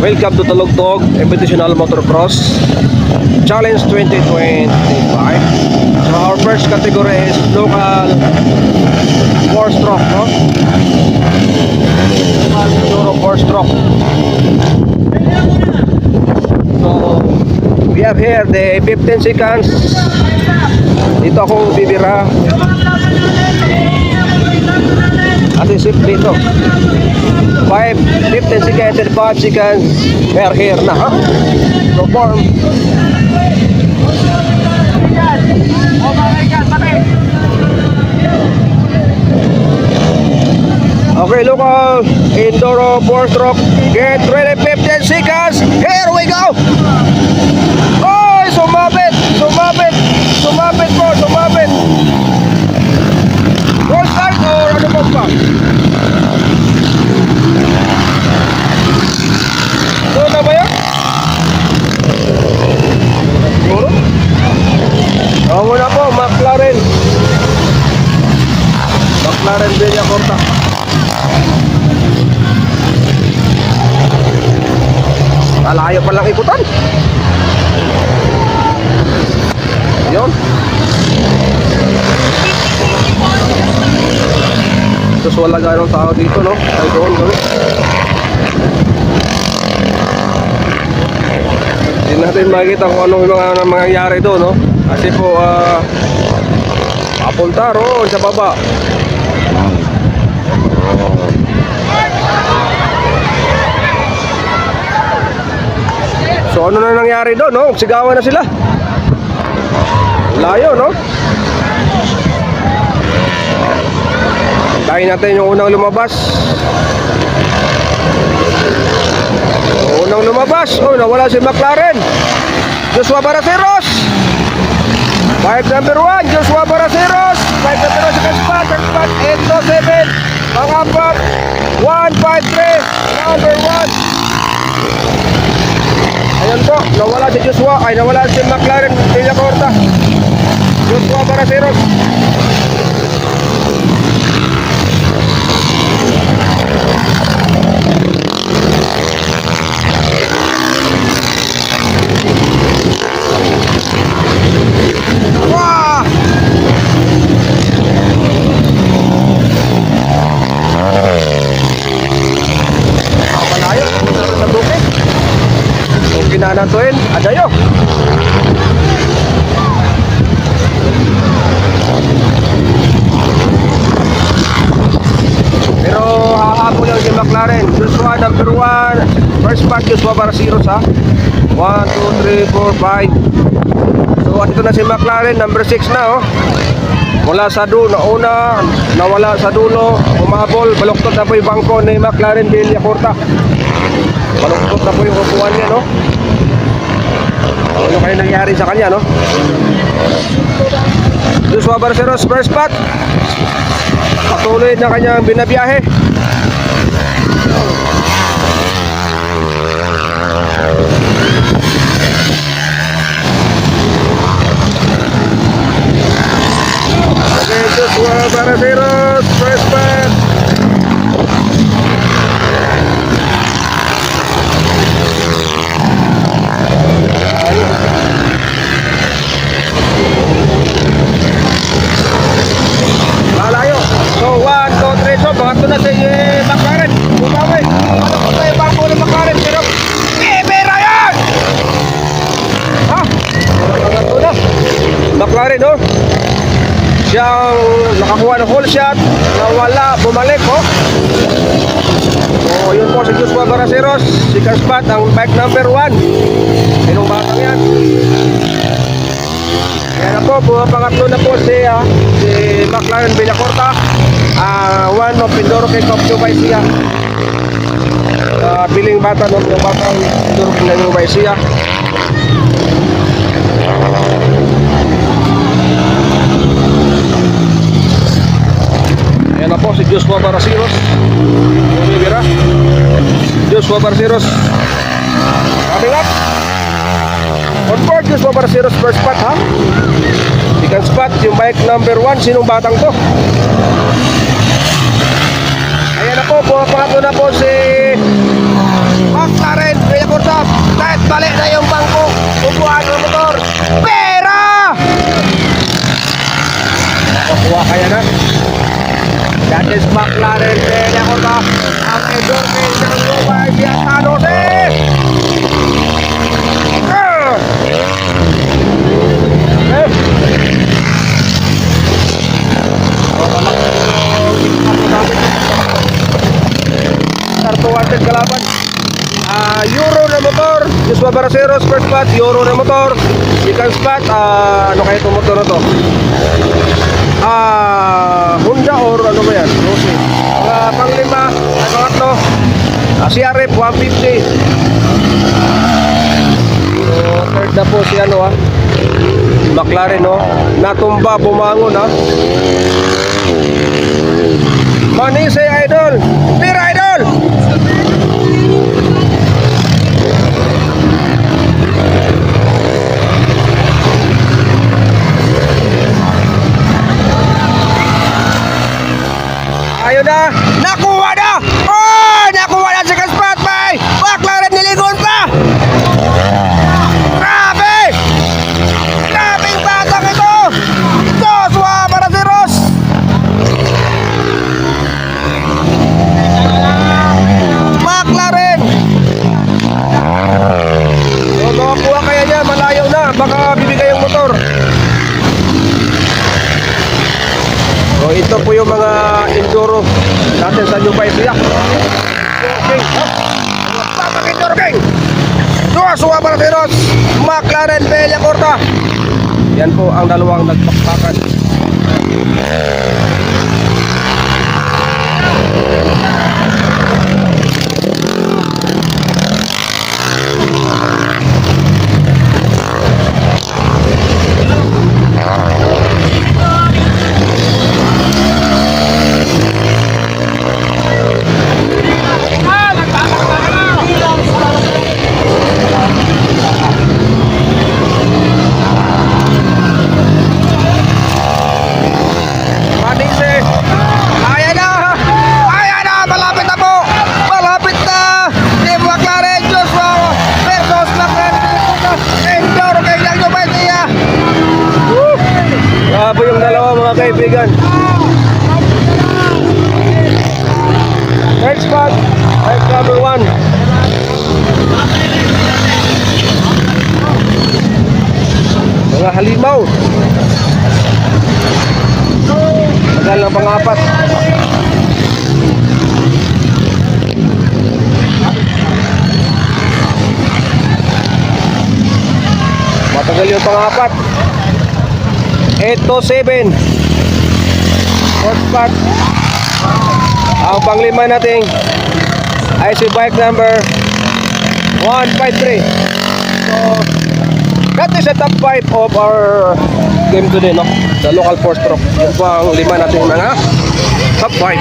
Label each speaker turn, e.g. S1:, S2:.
S1: Welcome to Talugtog Invitational Motocross Challenge 2025. So our first category is local 4-stroke, no? Local 4-stroke. So we have here the 15 seconds. Dito akong bibira. Kasi sip dito 15 seconds and 5 seconds per here na, ha? Perform. Okay, local Enduro 4-stroke. Get ready, 15 seconds. Here we go. Oy, sumabit po, sumabit. Roll start or ano pa? Doon na ba yun? Siguro? Ako na po, McLaren Villacorta. Malayo palang ikutan. Yun. Tapos wala gano'ng tao dito, no? Ay doon kami. Hindi natin makikita kung anong mga mangyayari doon, no? Kasi po, papunta roon sa baba. So ano na nangyari doon, no? Sigawan na sila. Layo, no? Tayo natin yung unang lumabas. Oh, nawala si McLaren. Joshua Baraceros. Bike number 1, Joshua Baraceros. Bike number 1 second spot, 807. Pangapat, 153, number 1. Ayan po, nawala si Joshua. Ay, nawala si McLaren Villacorta. Joshua Baraceros. Nanatuin, adayo. Pero hahabol lang si McLaren. Joshua number 1. First part Joshua Baraceros, ha. 1, 2, 3, 4, 5. So ito na si McLaren number 6 na, oh. Mula sa dulo, una nawala sa dulo, umabol, baluktot na po yung bangko ni McLaren Villacorta. Baluktot na po yung upuan niya, no. Ano kayo nangyari sa kanya, no? Joshua Baraceros first spot. Patuloy na kanyang binabiyahe. Okay, Joshua Baraceros first spot. Malayo. So 1, 2, 3. So bato na si McLaren. Bumawi. Ano po tayo bangko ng McLaren? Pero pera yan! Ha? Bato na McLaren, no? Siyang nakakuha ng whole shot. Nawala. Bumalik, oh. So yun po si Joshua Baraceros. Second spot ang bike number 1. Sinong batang yan? Kaya na po, pangatlo na po si McLaren Villacorta. One of Enduro King of Dubai siya. Piling bata ng batang Enduro King ng Dubai siya. Ayan na po si Joshua Baraceros. Bumibira Joshua Baraceros. Coming up on board Joshua Baraceros first spot, ha. Second spot yung bike number 1. Sinong batang to? Ayan na po, pangatlo na po si McLaren kursa. Kahit balik na yung bangko, upuan ng motor. Pera! Nakukuha kaya na. That is McLaren Bella Kursa. Ang endorphin ng Dubai via San Jose. Startuan kalaban. Euro na motor. Joshua Baraceros first spot. Euro na motor. Second spot. Ano kaya itong motor na to? Honda or ano ba yan? Rossi. Panglima. Pangatlo. CRF 150. So, third na po si ano McLaren natumba, bumangon Manise Idol, Beer Idol. Ayun na, nakuha na. Oh, nakuha na si Kaspat bay. McLaren niligon pa. Grabe! Grabing batang ito! Joshua Baraceros! McLaren! So, makakuha kaya niya, malayo na. Baka bibigay yung motor. So, ito po yung mga enduro natin sa New Baibia. King! Batang Enduro King! Joshua Baraceros, McLaren Bella Kursa. Yan po ang dalawang nagpakpakan. Po yung dalawa mga kaibigan. Third spot, right number 1. Mga halimaw. Tagal ng pangapat. Matagal yung pangapat. 827 fourth spot. Ang panglima nating ay si bike number 153. So that is the top 5 of our game today, no? The local 4 stroke. Yun po ang lima nating mga top 5.